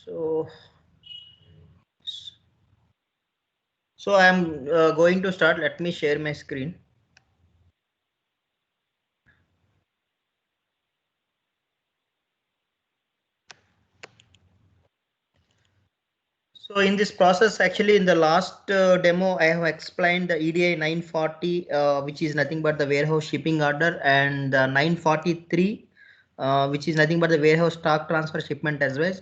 So I'm going to start. Let me share my screen. So in this process, actually in the last demo, I have explained the EDI 940, which is nothing but the warehouse shipping order, and the 943, which is nothing but the warehouse stock transfer shipment as well.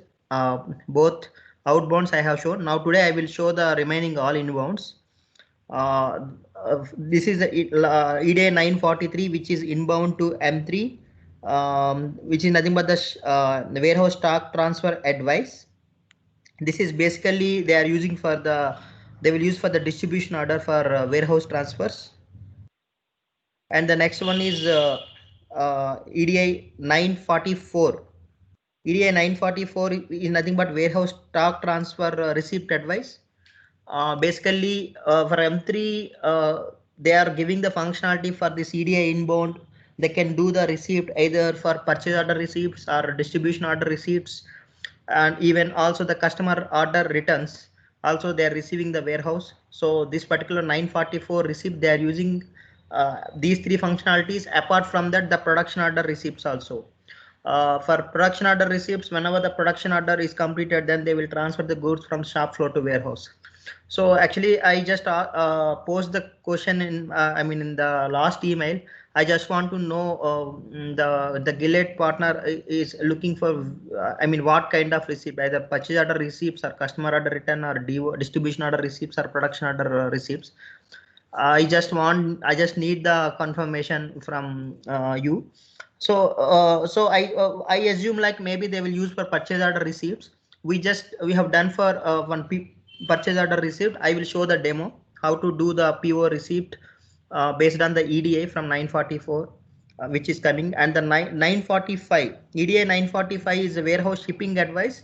Both outbounds I have shown. Now today I will show the remaining all inbounds. This is the EDI 943, which is inbound to M3, which is nothing but the warehouse stock transfer advice. This is basically they are using for they will use for the distribution order for warehouse transfers. And the next one is EDI 944. EDI 944 is nothing but warehouse stock transfer receipt advice. Basically for M3 they are giving the functionality for this EDI inbound. They can do the receipt either for purchase order receipts or distribution order receipts, and even also the customer order returns also they are receiving the warehouse. So this particular 944 receipt they are using these three functionalities. Apart from that, the production order receipts also. For production order receipts, whenever the production order is completed, then they will transfer the goods from shop floor to warehouse. So actually I just posed the question in I mean in the last email. I just want to know the Gillert partner is looking for I mean what kind of receipt, either purchase order receipts or customer order return or distribution order receipts or production order receipts. I just need the confirmation from you. So I assume like maybe they will use for purchase order receipts. We have done for purchase order receipt. I will show the demo how to do the PO receipt based on the EDA from 944, which is coming, and the 945 EDA 945 is a warehouse shipping advice.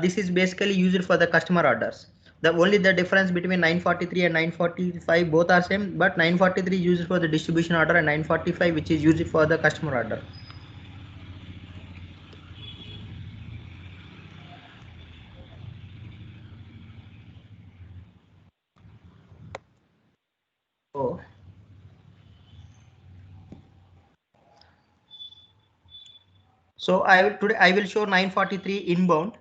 This is basically used for the customer orders. The difference between 943 and 945, both are same, but 943 is used for the distribution order and 945 which is used for the customer order. So I will show 943 inbound.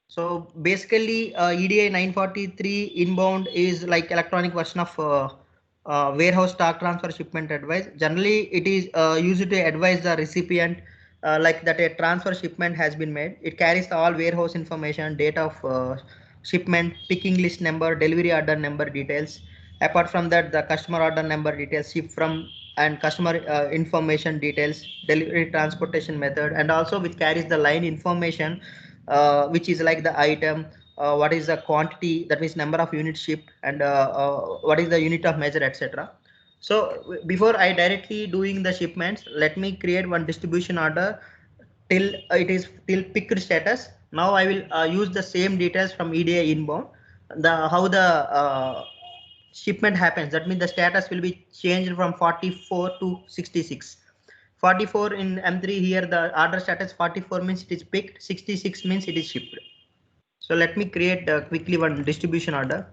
So basically EDI 943 inbound is like electronic version of warehouse stock transfer shipment advice. Generally it is used to advise the recipient like that a transfer shipment has been made. It carries all warehouse information, date of shipment, picking list number, delivery order number details. Apart from that, the customer order number details, ship from and customer information details, delivery transportation method, and also which carries the line information, which is like the item, what is the quantity, that means number of units shipped, and what is the unit of measure, etc. So before I directly doing the shipments, let me create one distribution order till it is till picked status. Now I will use the same details from EDI inbound, how the shipment happens. That means the status will be changed from 44 to 66. 44 in M3, here the order status 44 means it is picked, 66 means it is shipped. So let me create quickly one distribution order.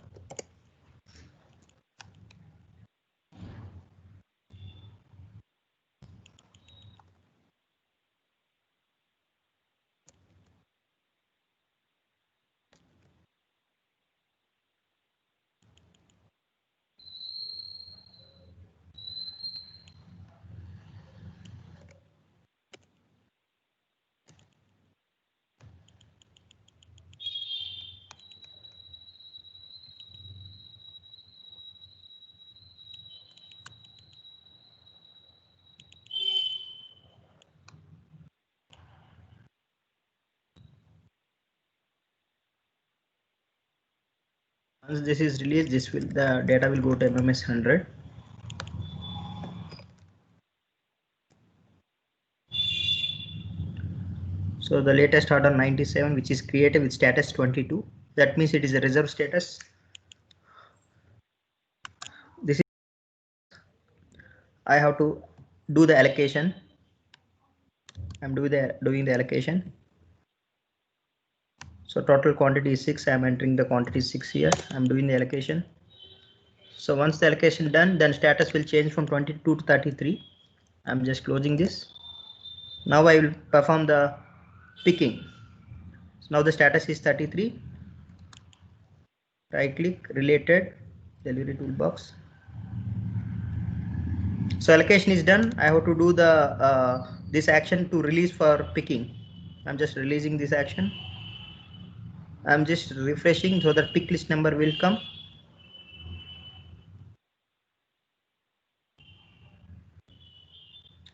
Once this is released, the data will go to MMS 100. So the latest order 97, which is created with status 22. That means it is a reserve status. This is I have to do the allocation. I'm doing the allocation. So total quantity is 6. I am entering the quantity 6 here. I am doing the allocation. So once the allocation done, then status will change from 22 to 33. I am just closing this. Now I will perform the picking. So now the status is 33. Right click, related, delivery toolbox. So allocation is done. I have to do the this action to release for picking. I'm just releasing this action. I'm just refreshing so that pick list number will come.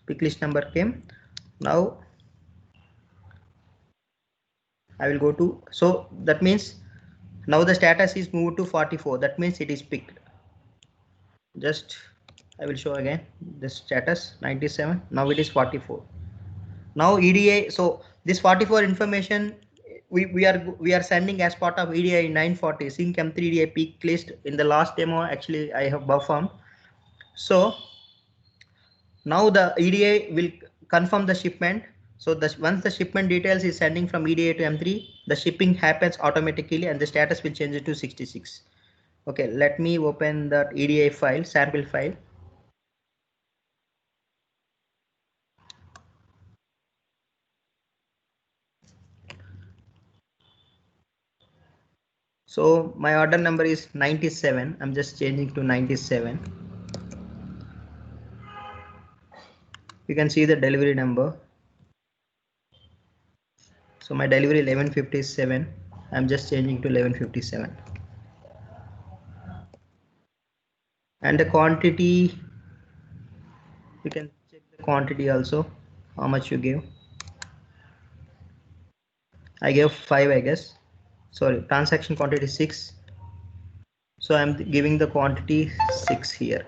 Pick list number came. Now I will go to, so that means now the status is moved to 44. That means it is picked. Just I will show again the status 97. Now it is 44. Now EDI, so this 44 information we are sending as part of EDI 940 sync M3 EDI peak list. In the last demo actually I have performed. So now the EDI will confirm the shipment. So once the shipment details is sending from EDI to M3, the shipping happens automatically and the status will change it to 66. Okay, let me open that EDI file, sample file. So my order number is 97. I'm just changing to 97. You can see the delivery number. So my delivery 1157. I'm just changing to 1157. And the quantity, you can check the quantity also, how much you give. I gave 5, I guess. Sorry, transaction quantity 6. So I'm giving the quantity 6 here.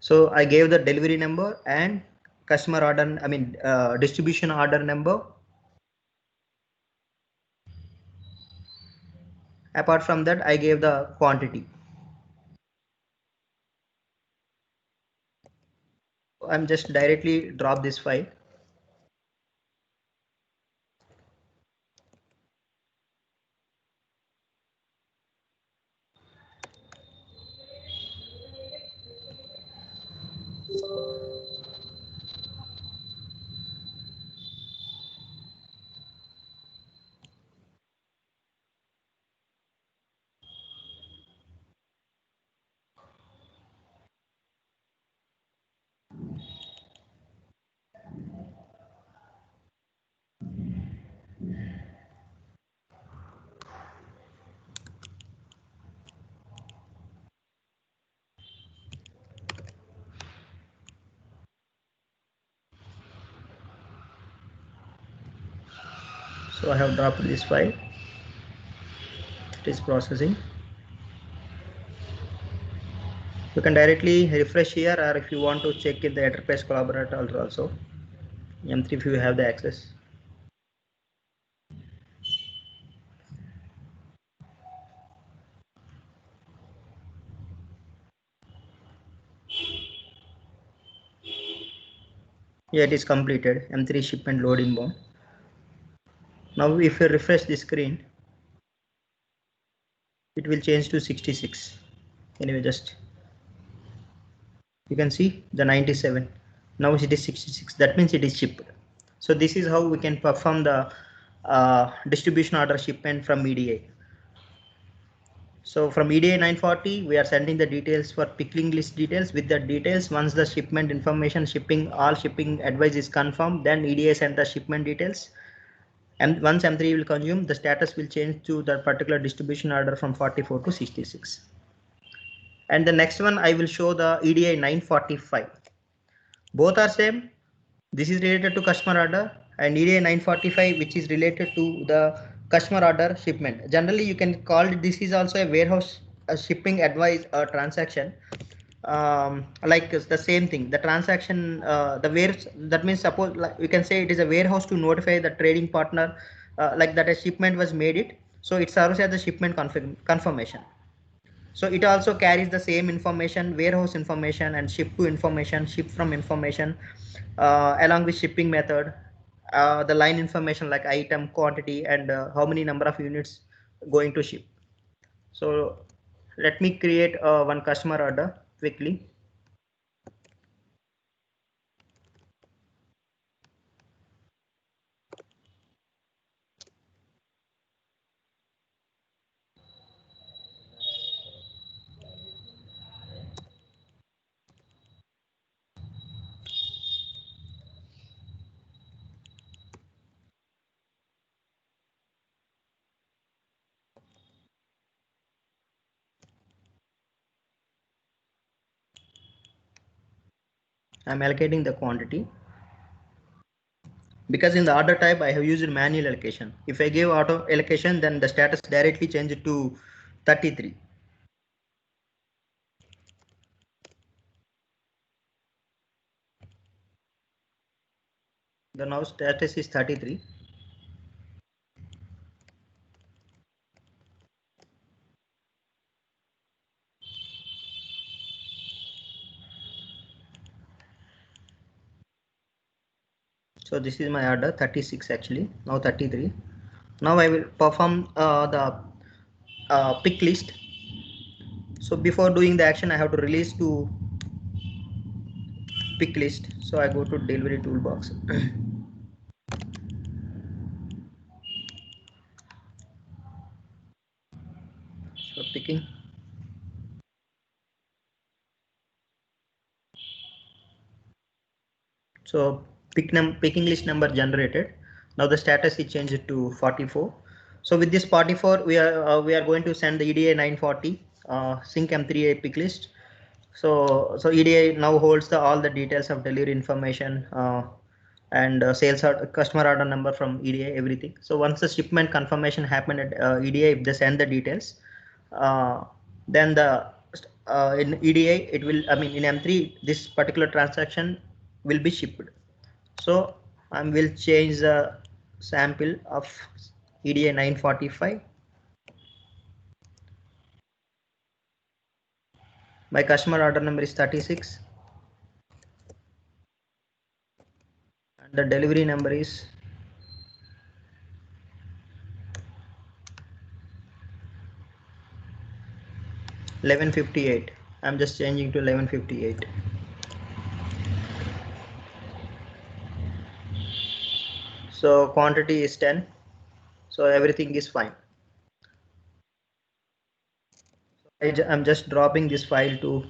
So I gave the delivery number and customer order, I mean distribution order number. Apart from that, I gave the quantity. I'm just directly drop this file. So I have dropped this file. It is processing. You can directly refresh here, or if you want to check in the enterprise collaborator also, M3 if you have the access. Yeah, it is completed. M3 shipment load inbound. Now if you refresh the screen, it will change to 66. Anyway, just you can see the 97. Now it is 66. That means it is shipped. So this is how we can perform the distribution order shipment from EDI. So from EDI 940, we are sending the details for pickling list details. With the details, once the shipment information, all shipping advice is confirmed, then EDI send the shipment details. And once M3 will consume, the status will change to the particular distribution order from 44 to 66. And the next one, I will show the EDI 945. Both are same. This is related to customer order, and EDI 945, which is related to the customer order shipment. Generally, you can call it, this is also a warehouse shipping advice transaction. Like the same thing, the transaction, that means suppose like we can say it is a warehouse to notify the trading partner like that a shipment was made it. So it serves as the shipment confirmation. So it also carries the same information, warehouse information and ship to information, ship from information, along with shipping method the line information like item, quantity, and how many number of units going to ship. So let me create one customer order quickly. I'm allocating the quantity. Because in the order type I have used manual allocation. If I give auto allocation, then the status directly changed to 33. The now status is 33. So this is my order 36 actually, now 33. Now I will perform the pick list. So before doing the action I have to release to pick list. So I go to delivery toolbox. So picking. So picking list number generated. Now the status is changed to 44. So with this 44, we are going to send the EDI 940 sync M3A pick list. So EDI now holds all the details of delivery information and sales or customer order number from EDI, everything. So once the shipment confirmation happened at EDI, if they send the details, then in EDI it will, I mean in M3 this particular transaction will be shipped. So I will change the sample of EDI 945. My customer order number is 36 and the delivery number is 1158. I'm just changing to 1158. So quantity is 10. So everything is fine. I'm just dropping this file to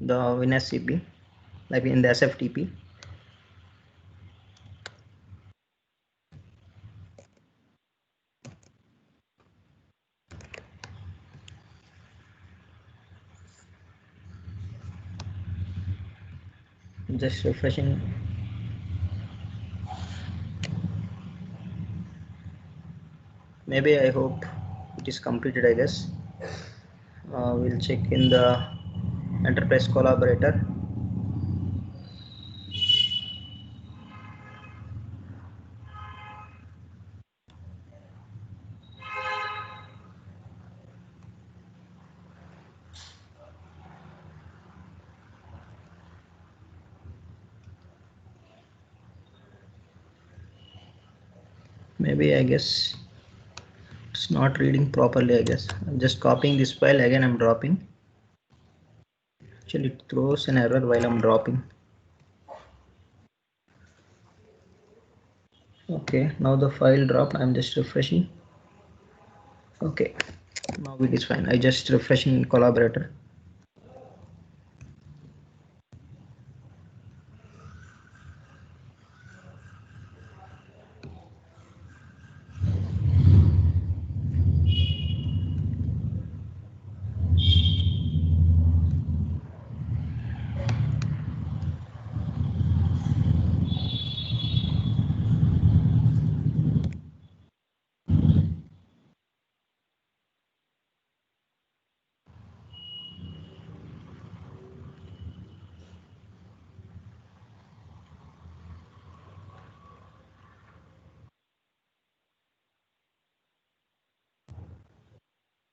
the WinSCP, like in the SFTP. Just refreshing. Maybe I hope it is completed, I guess. We'll check in the enterprise collaborator. Maybe I guess it's not reading properly. I guess I'm just copying this file again. I'm dropping. Actually, it throws an error while I'm dropping. Okay, now the file dropped. I'm just refreshing. Okay, now it is fine. I just refreshing in collaborator.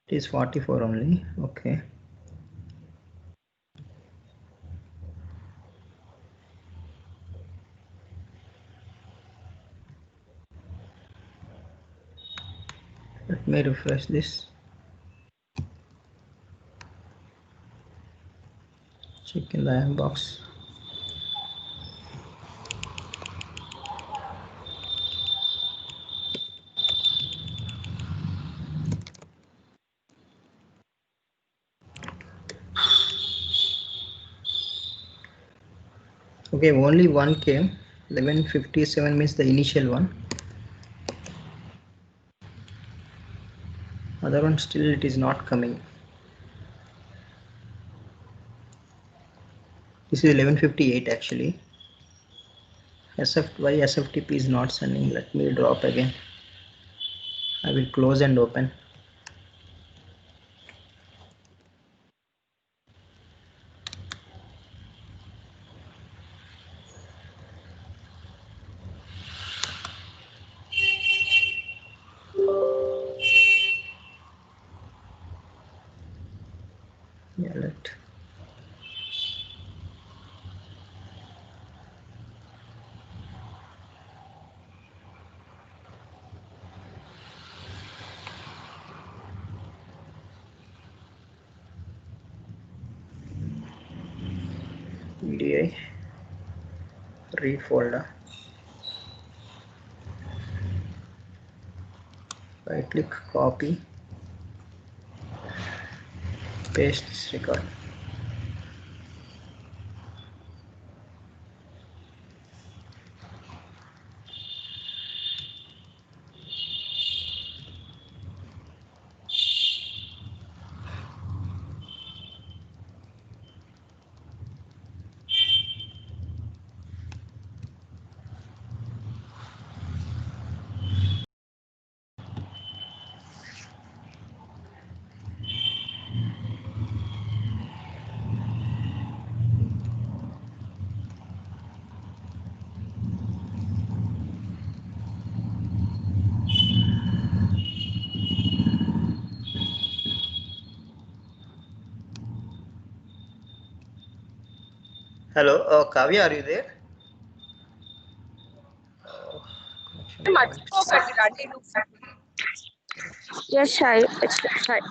It is 44 only. Okay. me refresh this. Check in the inbox. Okay, only one came. 11:57 means the initial one. Other one still it is not coming. This is 11:58 actually. Why SFTP is not sending? Let me drop again. I will close and open. Yeah, EDI read folder. Right click, copy, paste this record. Hello, Kavya, are you there? Yes,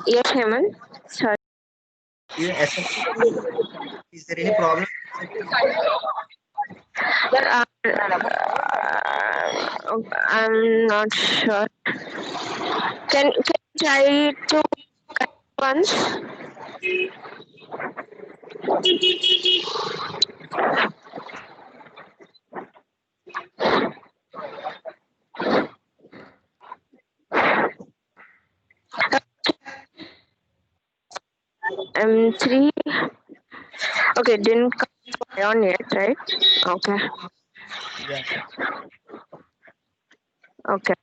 yes, Hemant. Sorry. Even SFTP, is there any problem? I'm not sure. Can you try to once? M3. Okay, didn't come on yet, right? Okay. Yeah. Okay.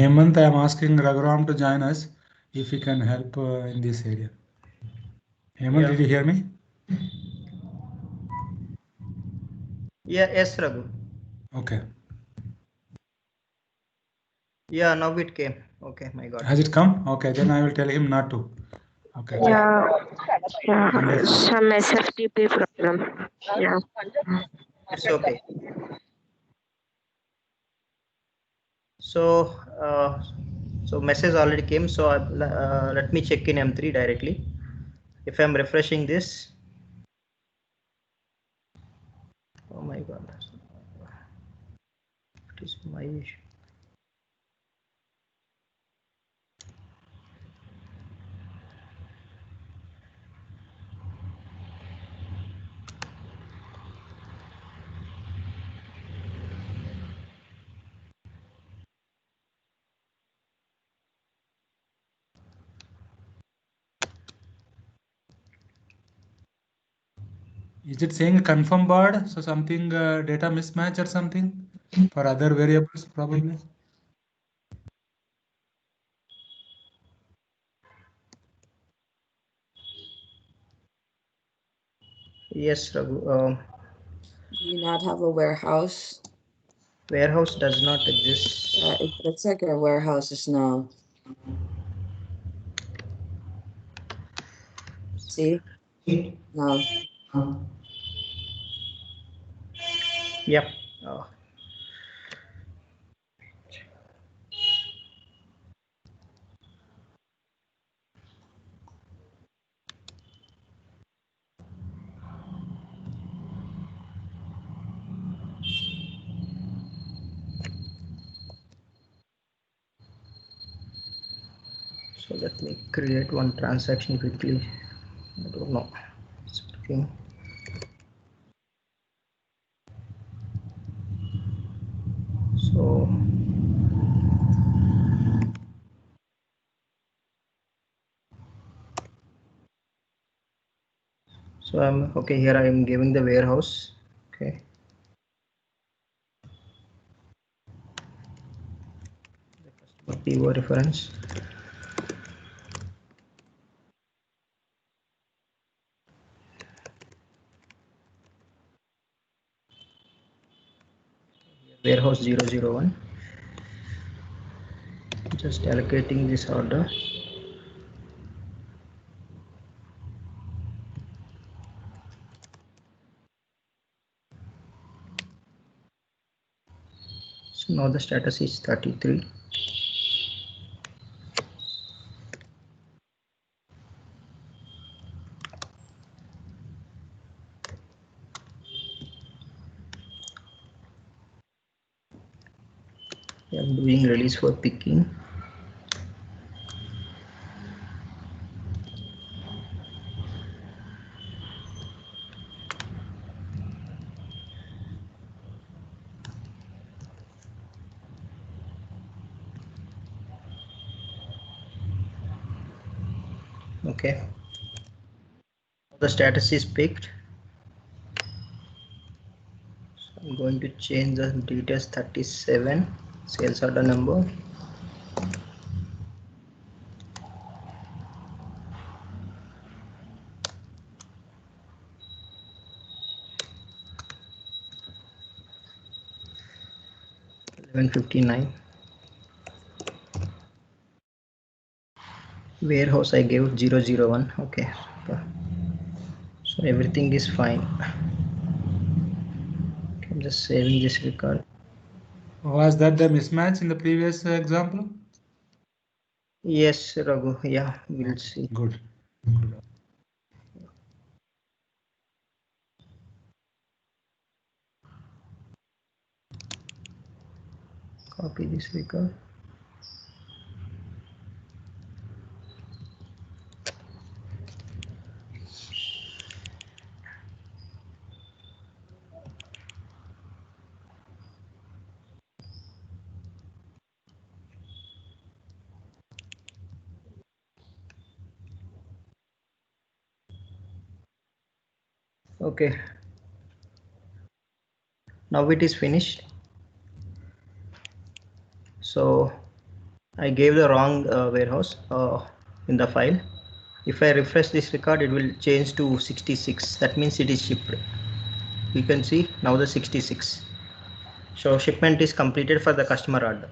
Hemant, I am asking Raghuram to join us if he can help in this area. Hemant, did you hear me? Yeah, yes, Raghu. Okay. Yeah, now it came. Okay, my God. Has it come? Okay, then I will tell him not to. Okay. Yeah, some SFTP problem. Yeah. It's okay. So message already came. So let me check in M3 directly. If I'm refreshing this, oh my God, it is my issue. Is it saying confirm board? So something data mismatch or something for other variables probably? Yes, Raghu. Do you not have a warehouse? Warehouse does not exist. It looks like our warehouse is now. See? No. Yep. Oh. So let me create one transaction quickly. I don't know. It's working. So I'm okay here. I am giving the warehouse. Okay. The customer PO reference. Warehouse 001. Just allocating this order. So now the status is 33. I am doing release for picking. Okay. The status is picked. So I'm going to change the details 37 sales order number. $11.59. Warehouse I gave 001. Okay. So everything is fine. I'm just saving this record. Was that the mismatch in the previous example? Yes, Raghu. Yeah, we'll see. Good. Copy this record. Okay. Now it is finished. So I gave the wrong warehouse in the file. If I refresh this record, it will change to 66. That means it is shipped. You can see now the 66. So shipment is completed for the customer order.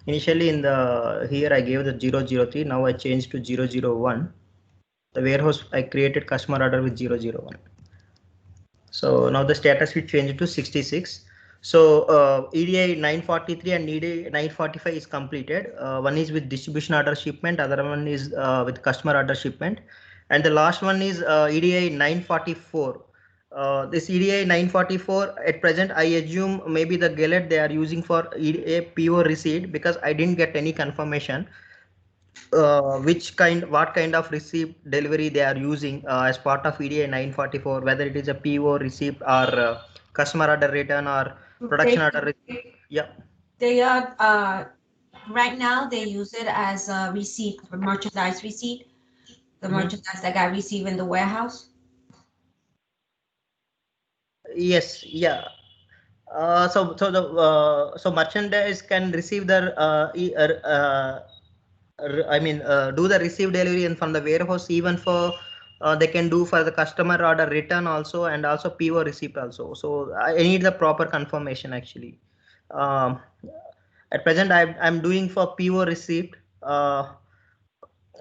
Initially in the here I gave the 003. Now I changed to 001. The warehouse I created customer order with 001. So now the status will change to 66. So EDI 943 and EDI 945 is completed. One is with distribution order shipment, other one is with customer order shipment, and the last one is EDI 944. This EDI 944 at present, I assume maybe the Gillert they are using for EDI PO receipt, because I didn't get any confirmation what kind of receipt delivery they are using as part of EDI 944, whether it is a PO receipt or customer order return or production order receipt. Yeah. They are right now they use it as a receipt, a merchandise receipt, the merchandise that got received in the warehouse. Yes. Yeah. So merchandise can receive their do the receive delivery and from the warehouse, even for they can do for the customer order return also, and also PO receipt also. So I need the proper confirmation actually. At present, I'm doing for PO receipt.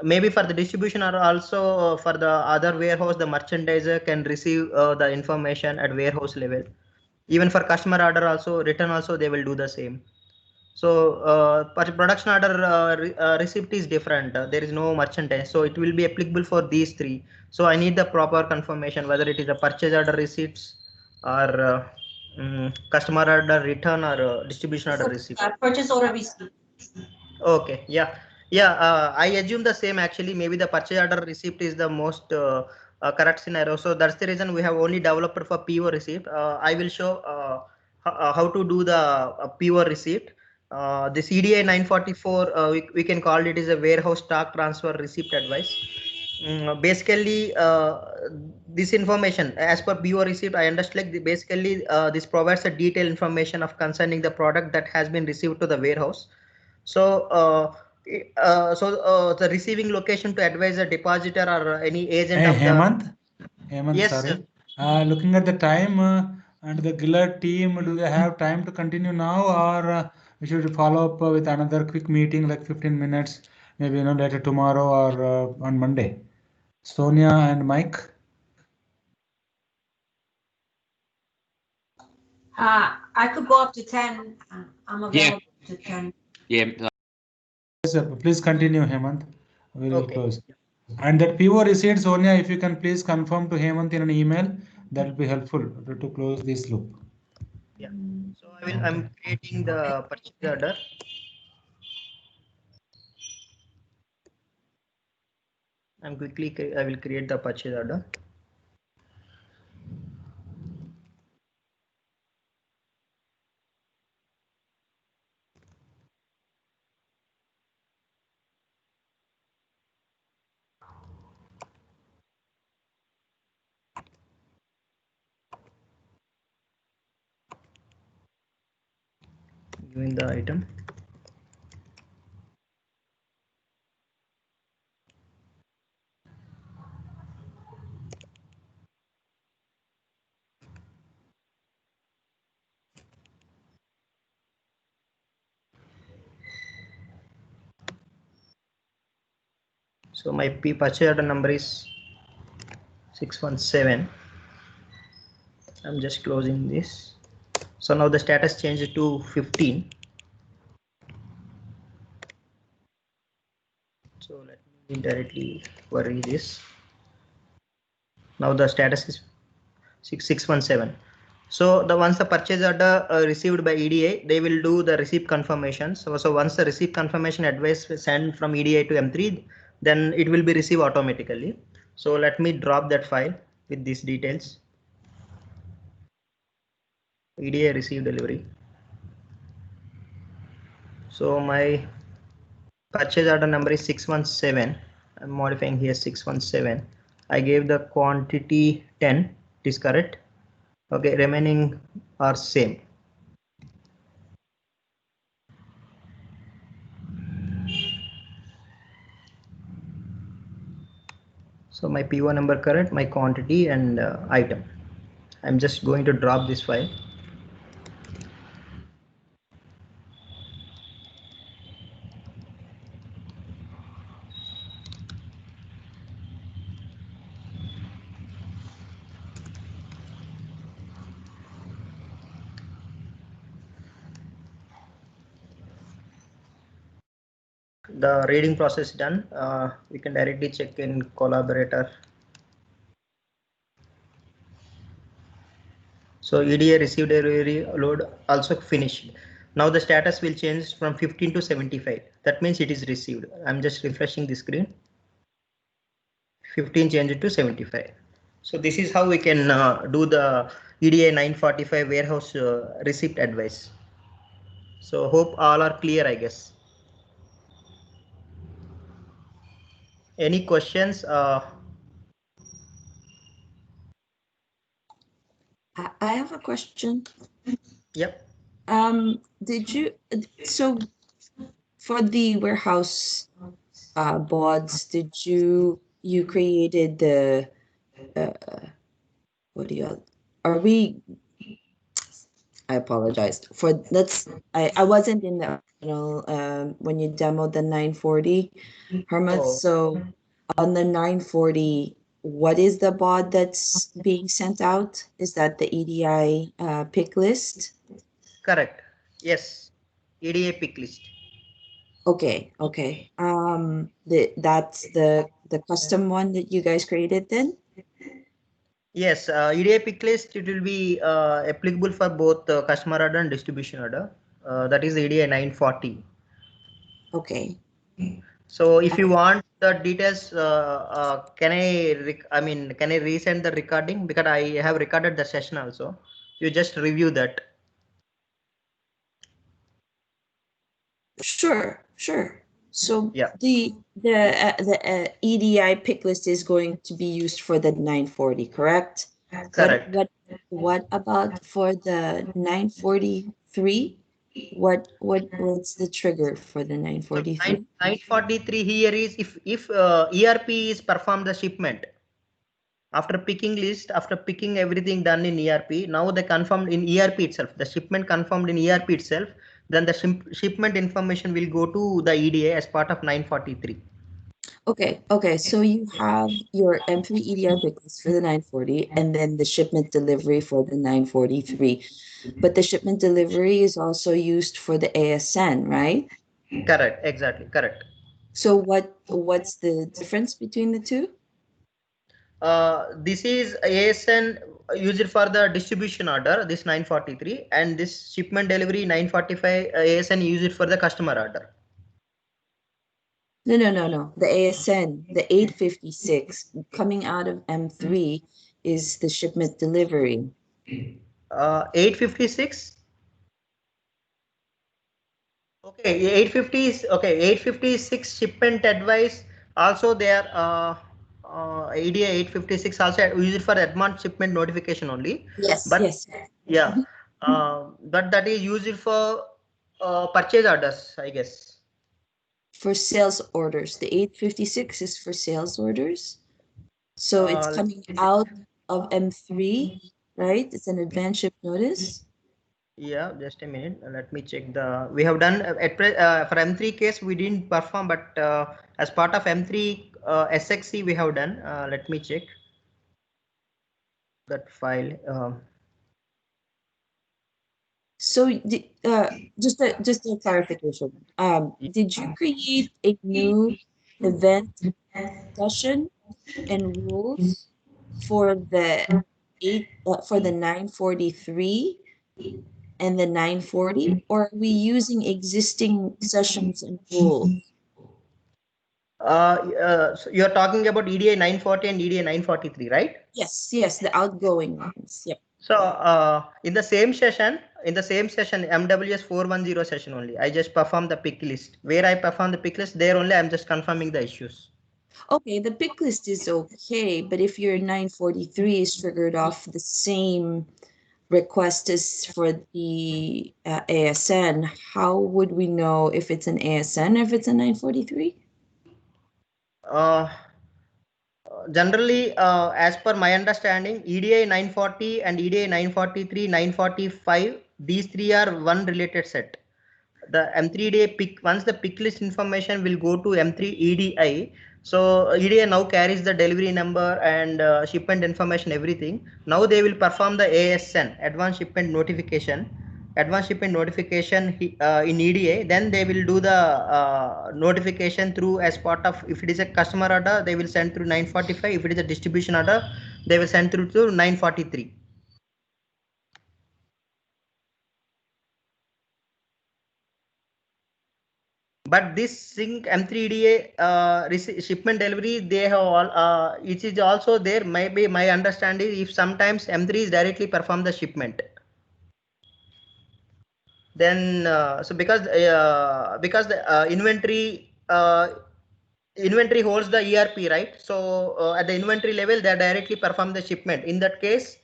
Maybe for the distribution or also for the other warehouse, the merchandiser can receive the information at warehouse level. Even for customer order also, return also, they will do the same. So production order receipt is different. There is no merchandise, so it will be applicable for these three. So I need the proper confirmation whether it is a purchase order receipts or customer order return or distribution order receipt. Purchase order receipt. Okay, yeah, yeah. I assume the same actually. Maybe the purchase order receipt is the most correct scenario. So that's the reason we have only developed for PO receipt. I will show how to do the PO receipt. The CDA 944, we can call it is a warehouse stock transfer receipt advice. Basically, this information as per PO receipt, I understand like basically this provides a detailed information of concerning the product that has been received to the warehouse. So the receiving location to advise a depositor or any agent Hey, of Hemant, yes, sorry. Looking at the time and the Gillert team, do they have time to continue now, or we should follow up with another quick meeting like 15 minutes, maybe later tomorrow or on Monday? Sonia and Mike. I could go up to 10. I'm available to 10. Yeah. Please continue, Hemant. We will Okay. close. And that PO receipt, Sonia, if you can please confirm to Hemant in an email, that will be helpful to close this loop. Yeah. So I'm creating the purchase order. I will create the purchase order. Giving the item. So my purchase order number is 617. I'm just closing this. So now the status changed to 15. So let me directly query this. Now the status is 6617. So once the purchase order received by EDI, they will do the receipt confirmation. So once the receipt confirmation advice is sent from EDI to M3, then it will be received automatically. So let me drop that file with these details. EDI received delivery. So my purchase order number is 617. I'm modifying here 617. I gave the quantity 10. It is correct. Okay, remaining are same. So my PO number correct, my quantity and item. I'm just going to drop this file. The reading process done. We can directly check in collaborator. So EDI received delivery load also finished. Now the status will change from 15 to 75. That means it is received. I'm just refreshing the screen. 15 changed to 75. So this is how we can do the EDI 945 warehouse receipt advice. So hope all are clear, I guess. Any questions? I have a question. Yep. Did you so for the warehouse boards, did you created the what do you are we I apologize for I wasn't in the original when you demoed the 940 Hermit. Oh. So on the 940, what is the bod that's being sent out? Is that the EDI pick list? Correct. Yes. EDI pick list. Okay. That's the custom one that you guys created then? Yes, EDI pick list, it will be applicable for both customer order and distribution order. That is EDI 940. Okay. So if you want the details, can can I resend the recording, because I have recorded the session also. You just review that. Sure. So Yeah. the EDI pick list is going to be used for the 940, correct? Correct. What about for the 943? What's the trigger for the 943? 943 here is if ERP is performed the shipment. After picking list, after picking everything done in ERP, now they confirmed in ERP itself, the shipment confirmed in ERP itself, then the shipment information will go to the EDA as part of 943. Okay. So you have your M3 EDI pick list for the 940 and then the shipment delivery for the 943. But the shipment delivery is also used for the ASN, right? Correct, exactly, correct. So what's the difference between the two? This is ASN used for the distribution order, this 943, and this shipment delivery 945 ASN used for the customer order. No. The ASN, the 856 coming out of M3 is the shipment delivery. 856. Okay, 850 is okay. 856 shipment advice. Also, there EDI 856 also used for advanced shipment notification only. Yes. But Yes. yeah, but that is used for purchase orders, I guess. For sales orders, the 856 is for sales orders. So it's coming out of M3, right? It's an advance ship notice. Yeah, just a minute. Let me check the. We have done for M3 case we didn't perform, but as part of M3 SXC we have done. Let me check that file. So just a clarification. Did you create a new event session and rules for the for the 943 and the 940, or are we using existing sessions and rules? So you're talking about EDI 940 and EDI 943, right? Yes, the outgoing ones. Yep. So in the same session, MWS 410 session only, I just perform the pick list. Where I perform the pick list, there only I'm just confirming the issues. Okay, the pick list is okay, but if your 943 is triggered off the same request as for the ASN, how would we know if it's an ASN or if it's a 943? Generally, as per my understanding, EDI 940 and EDI 943, 945, these three are one related set. The M3 pick, once the pick list information will go to M3 EDI. So EDI now carries the delivery number and shipment information, everything. Now they will perform the ASN, advanced shipment notification, advanced shipment notification in EDA, then they will do the notification through as part of, if it is a customer order, they will send through 945. If it is a distribution order, they will send through to 943. But this sync M3 EDA shipment delivery, they have all, it is also there. Maybe my understanding, if sometimes M3 is directly perform the shipment, then so because the inventory holds the ERP, right? So at the inventory level, they directly perform the shipment. In that case,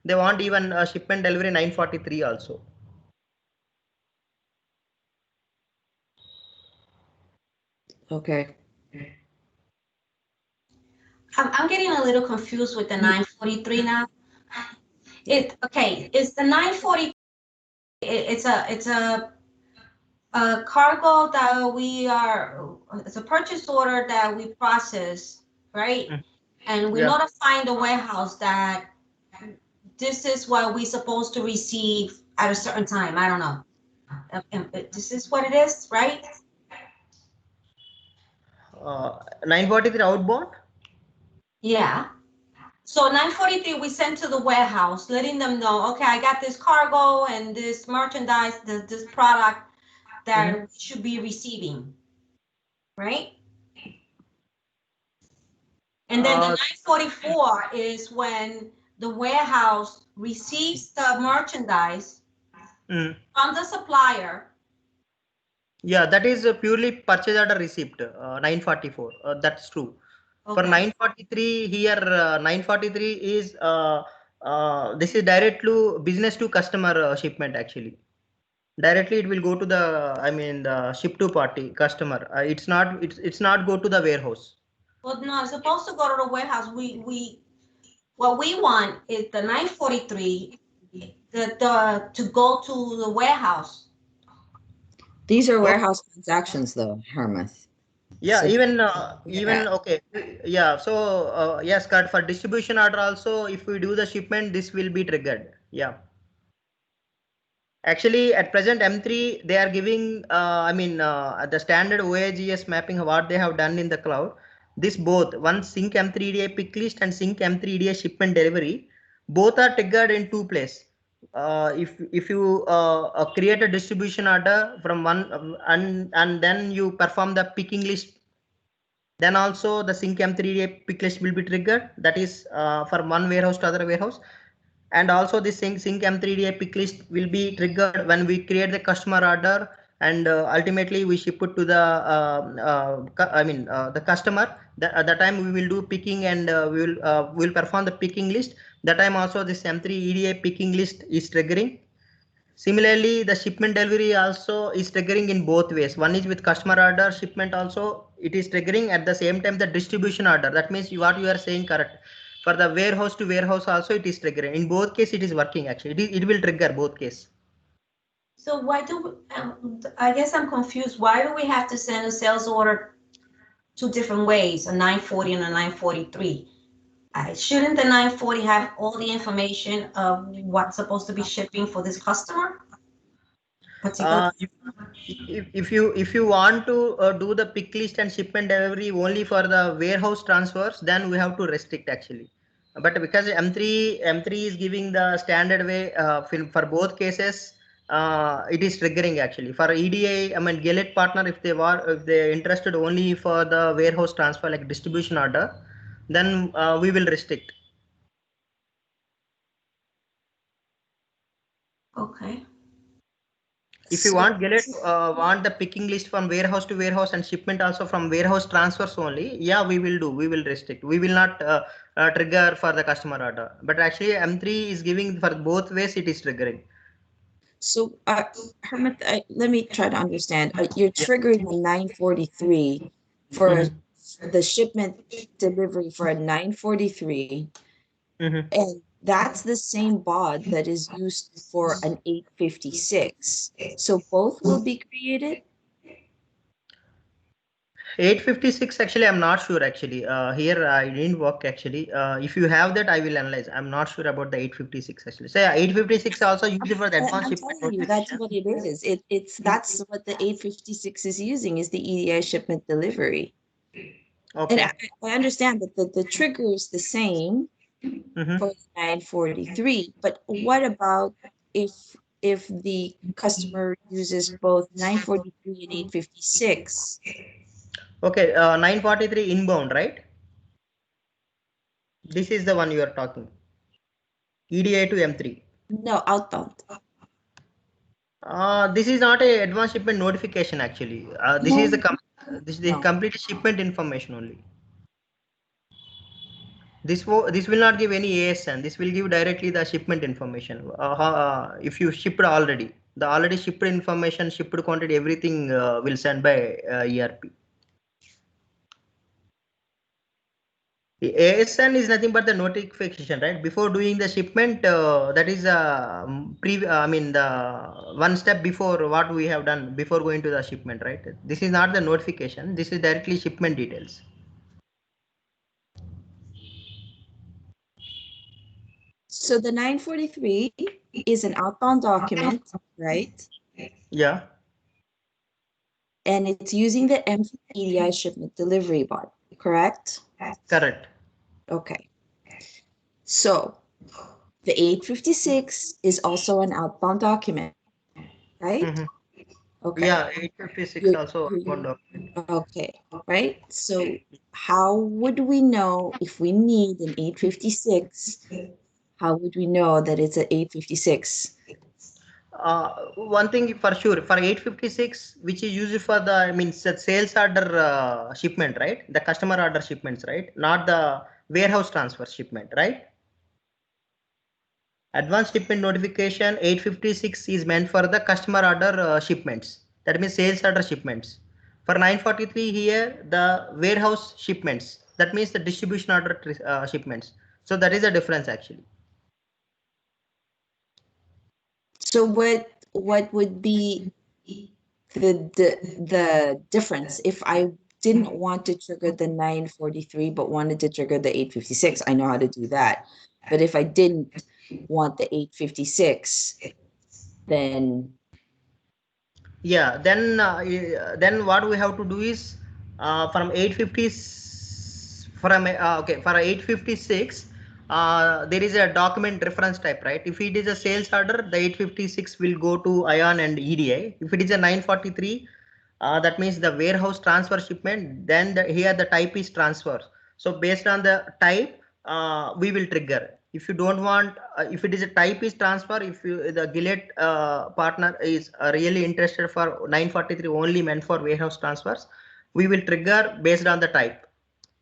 they want even shipment delivery 943 also. Okay. I'm getting a little confused with the 943 now. It's the 940. It's a cargo that it's a purchase order that we process, right? And we notifying the warehouse that this is what we're supposed to receive at a certain time. I don't know. This is what it is, right? 943 outbound? Yeah. So 943 we send to the warehouse, letting them know, okay, I got this cargo and this merchandise, this product that we should be receiving, right? And then the 944 is when the warehouse receives the merchandise from the supplier. Yeah, that is purely purchase order receipt, 944. That's true. Okay. For 943 here, 943 is this is direct to business to customer shipment actually. Directly it will go to the the ship to party customer. It's not go to the warehouse. Well, no, it's supposed to go to the warehouse. What we want is the 943 to go to the warehouse. These are warehouse transactions though, Hermith. Yeah, so even okay. Yeah, so yes, Scott, for distribution order also, if we do the shipment, this will be triggered. Yeah. Actually, at present M3 they are giving the standard OAGS mapping what they have done in the cloud. This both one sync M3 EDI pick list and sync M3 EDI shipment delivery, both are triggered in two places. If you create a distribution order from one and then you perform the picking list, then also the sync M3 EDI pick list will be triggered. That is for one warehouse to other warehouse. And also the sync M3 EDI pick list will be triggered when we create the customer order and ultimately we ship it to the customer. At the time we will do picking and we will perform the picking list. That time also this M3 EDI picking list is triggering. Similarly, the shipment delivery also is triggering in both ways. One is with customer order shipment also it is triggering, at the same time the distribution order. That means what you are saying correct. For the warehouse to warehouse also it is triggering. In both cases it is working actually. It will trigger both cases. So why do I guess I'm confused. Why do we have to send a sales order two different ways, a 940 and a 943? Shouldn't the 940 have all the information of what's supposed to be shipping for this customer? If you want to do the pick list and shipment delivery only for the warehouse transfers, then we have to restrict actually. But because M3 is giving the standard way for both cases, it is triggering actually. For EDI, Gillert partner, if they interested only for the warehouse transfer like distribution order, then we will restrict. Okay. If you want Gillert, want the picking list from warehouse to warehouse and shipment also from warehouse transfers only, yeah, we will do. We will restrict. We will not trigger for the customer order. But actually, M3 is giving for both ways. It is triggering. So, Hermith, let me try to understand. You're triggering a 943 for the shipment delivery for a 943, and that's the same baud that is used for an 856. So both will be created? 856 actually I'm not sure actually. Here I didn't work actually. If you have that I will analyze. I'm not sure about the 856 actually. So yeah, 856 also used for the advanced I'm shipment telling you, that's notification. what it is. That's what the 856 is using, is the EDI shipment delivery. And Okay. I understand that the trigger is the same for 943, but what about if the customer uses both 943 and 856? Okay, 943 inbound, right? This is the one you are talking. EDI to M3. No, outbound. This is not a advanced shipment notification actually. This is the this is the No. complete shipment information only. This will not give any ASN. This will give directly the shipment information. If you shipped already, the already shipped information, shipped quantity, everything will send by ERP. The ASN is nothing but the notification, right? Before doing the shipment, that is I mean the one step before what we have done before going to the shipment, right? This is not the notification. This is directly shipment details. So the 943 is an outbound document, right? Yeah. And it's using the M3 EDI shipment delivery bot, correct? Correct. Okay. So the 856 is also an outbound document, right? Okay. Yeah, 856 also You're- outbound document. Okay, right? So how would we know if we need an 856? How would we know that it's an 856? One thing for sure, for 856, which is used for the, I mean, sales order shipment, right? The customer order shipments, right? Not the warehouse transfer shipment, right? Advanced shipment notification 856 is meant for the customer order shipments. That means sales order shipments. For 943 here, the warehouse shipments. That means the distribution order shipments. So that is a difference actually. So what would be the difference if I didn't want to trigger the 943 but wanted to trigger the 856? I know how to do that. But if I didn't want the 856, then Yeah, then what we have to do is from 850 from okay, for 856 there is a document reference type, right? If it is a sales order, the 856 will go to ION and EDI. If it is a 943, that means the warehouse transfer shipment, then here the type is transfer. So based on the type, we will trigger. If you don't want, if it is a type is transfer, if you the Gillert partner is really interested for 943 only meant for warehouse transfers, we will trigger based on the type.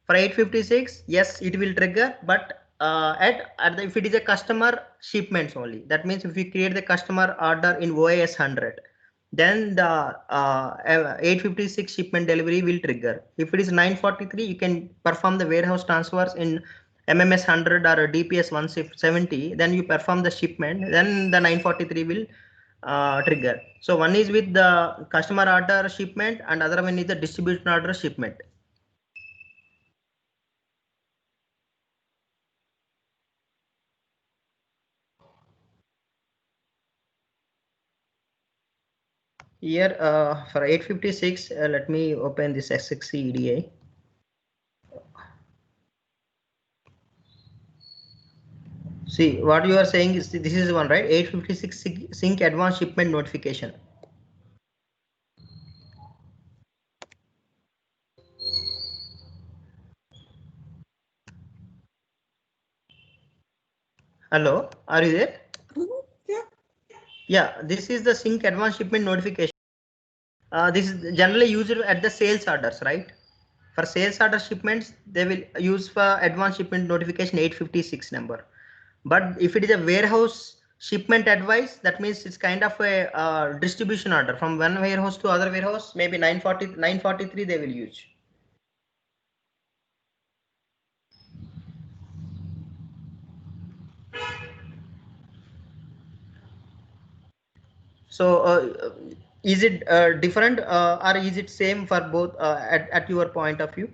For 856, yes, it will trigger, but if it is a customer shipments only, that means if we create the customer order in OAS 100, then the 856 shipment delivery will trigger. If it is 943, you can perform the warehouse transfers in MMS 100 or DPS 170, then you perform the shipment, then the 943 will trigger. So one is with the customer order shipment and other one is the distribution order shipment. Here for 856, let me open this SXC EDA. See what you are saying is this is one, right? 856 sync advanced shipment notification. Hello, are you there? yeah. Yeah, this is the sync advanced shipment notification. This is generally used at the sales orders, right? For sales order shipments, they will use for advanced shipment notification 856 number. But if it is a warehouse shipment advice, that means it's kind of a distribution order from one warehouse to other warehouse, maybe 943 they will use. So Is it different or is it same for both at your point of view?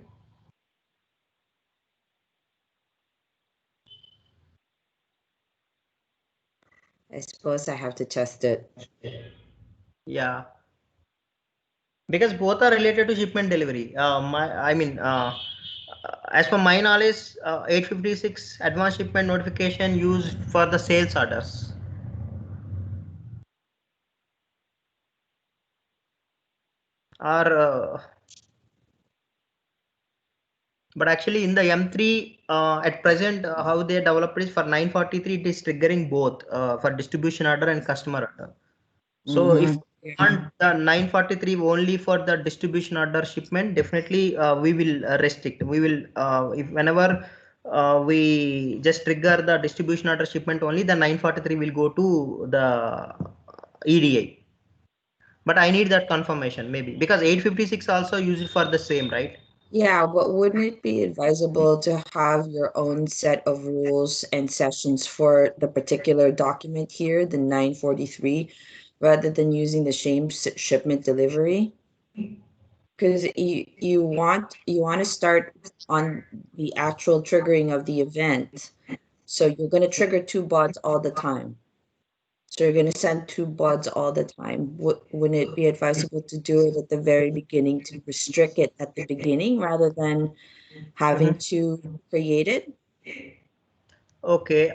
I suppose I have to test it. Yeah, because both are related to shipment delivery. As per my knowledge, 856 advanced shipment notification used for the sales orders. Or but actually in the M3 at present, how they developed is for 943, it is triggering both for distribution order and customer order. So if you want the 943 only for the distribution order shipment, definitely we will restrict. We will if whenever we just trigger the distribution order shipment only, the 943 will go to the EDI. But I need that confirmation maybe because 856 also use it for the same, right? Yeah, but wouldn't it be advisable to have your own set of rules and sessions for the particular document here, the 943, rather than using the same shipment delivery? Because you want to start on the actual triggering of the event. So you're going to trigger 2 bots all the time. So you're going to send 2 bots all the time. Wouldn't it be advisable to do it at the very beginning to restrict it at the beginning rather than having to create it? Okay.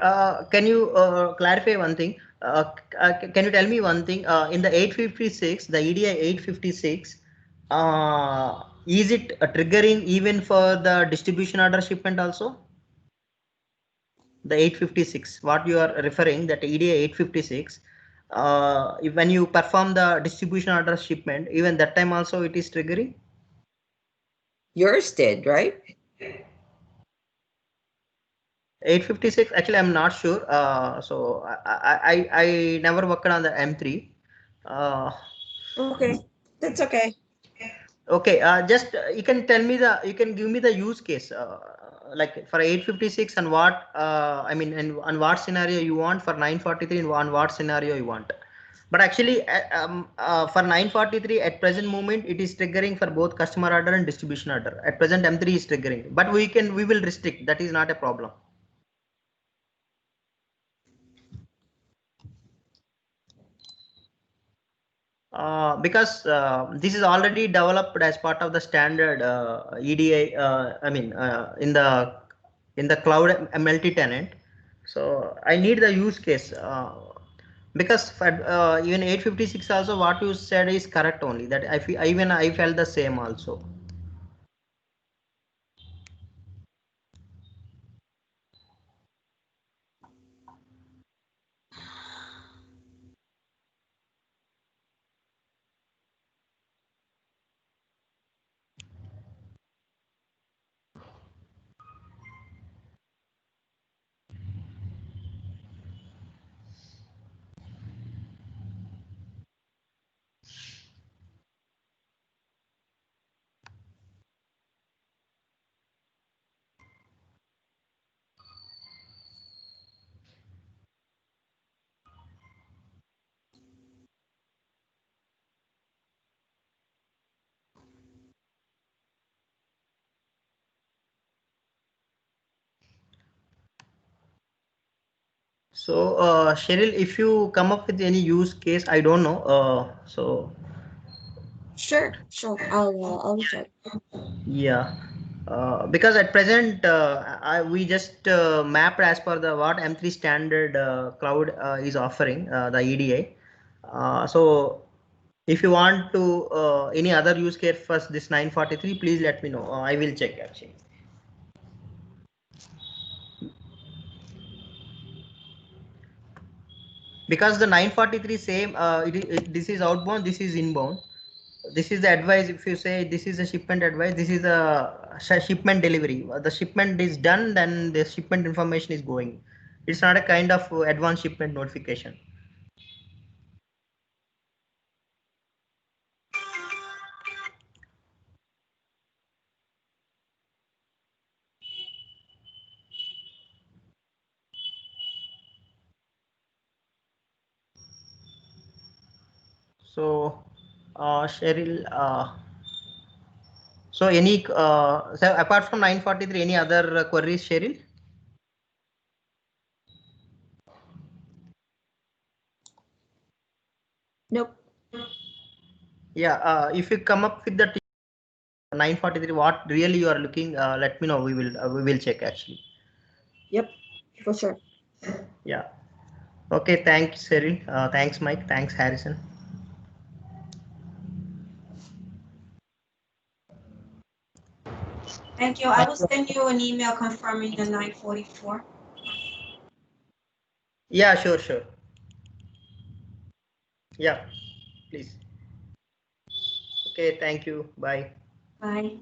Can you clarify one thing? Can you tell me one thing? In the 856, the EDI 856, is it triggering even for the distribution order shipment also? The 856, what you are referring, that EDI 856, when you perform the distribution order shipment, even that time also it is triggering? Yours did, right? 856, actually I'm not sure. So I never worked on the M3. Okay, that's okay. Okay, just you can tell me you can give me the use case, like for 856 and what, and on what scenario you want, for 943 and on what scenario you want. But actually, for 943 at present moment, it is triggering for both customer order and distribution order. At present, M3 is triggering, but we will restrict. That is not a problem. Because this is already developed as part of the standard EDI. In the cloud multi-tenant. So I need the use case because for, even 856 also what you said is correct only. That even I felt the same also. So Cheryl, if you come up with any use case, I don't know. Sure. I'll reach out. Yeah, because at present we just mapped as per the what M3 standard cloud is offering the EDI. So if you want to any other use case for this 943, please let me know. I will check actually. Because the 943 same, this is outbound, this is inbound. This is the advice. If you say this is a shipment advice, this is a shipment delivery. The shipment is done, then the shipment information is going. It's not a kind of advanced shipment notification. So Cheryl, so any so apart from 943, any other queries, Cheryl? Nope. Yeah, if you come up with the 943, what really you are looking, let me know. We will check actually. Yep, for sure. Yeah. Okay. Thanks, Cheryl. Thanks, Mike. Thanks, Harrison. Thank you. I will send you an email confirming the 944. Yeah, sure, sure. Yeah, please. Okay. Thank you. Bye. Bye.